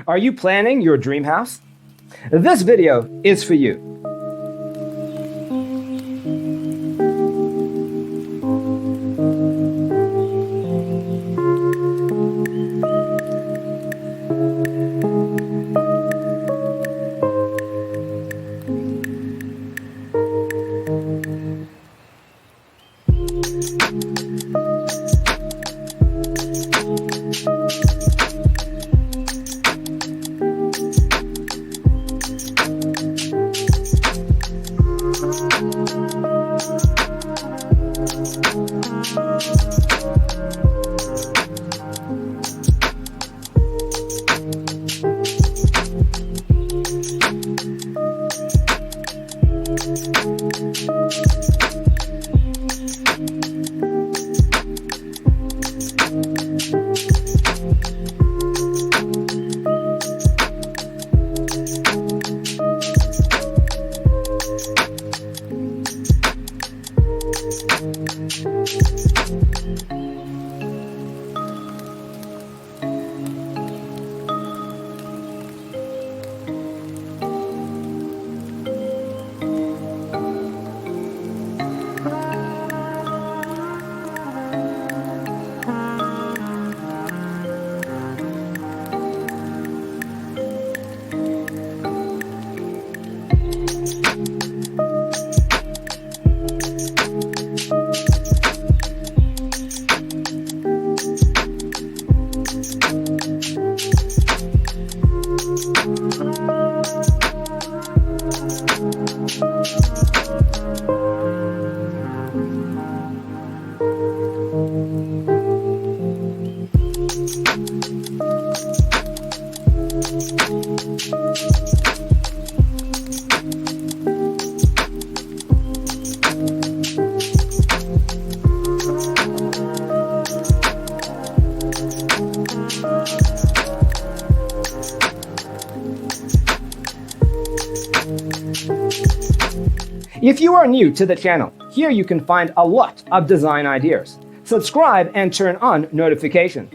Are you planning your dream house? This video is for you. If you are new to the channel, here you can find a lot of design ideas. Subscribe and turn on notifications.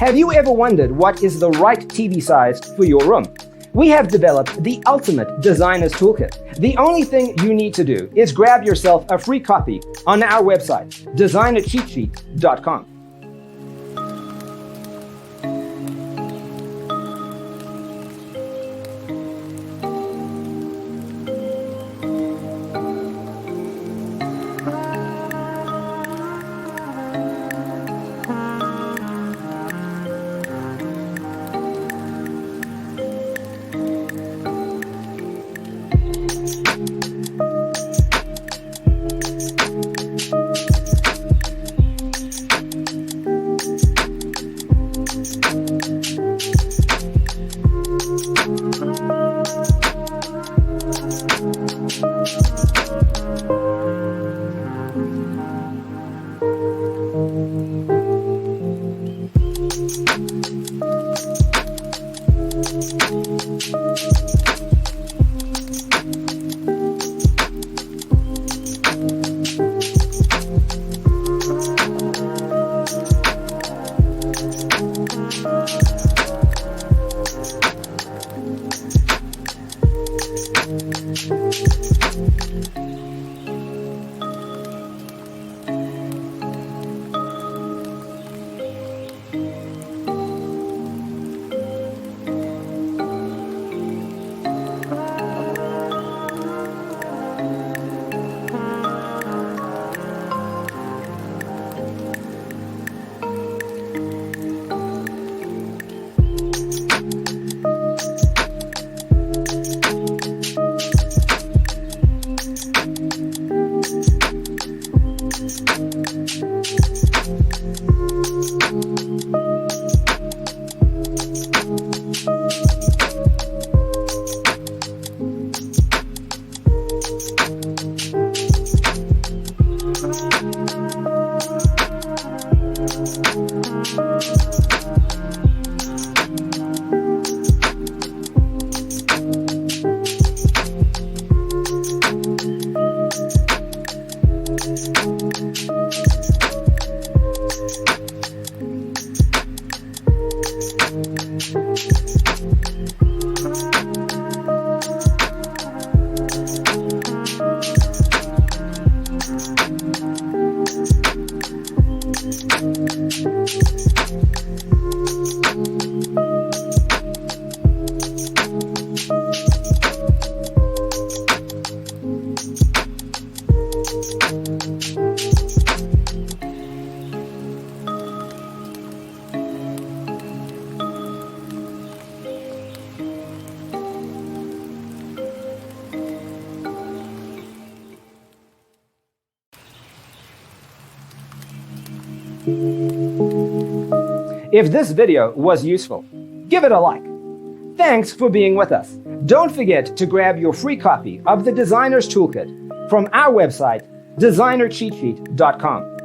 Have you ever wondered what is the right TV size for your room? We have developed the ultimate designer's toolkit. The only thing you need to do is grab yourself a free copy on our website, designercheatsheet.com. If this video was useful, give it a like. Thanks for being with us. Don't forget to grab your free copy of the Designer's Toolkit from our website, designercheatsheet.com.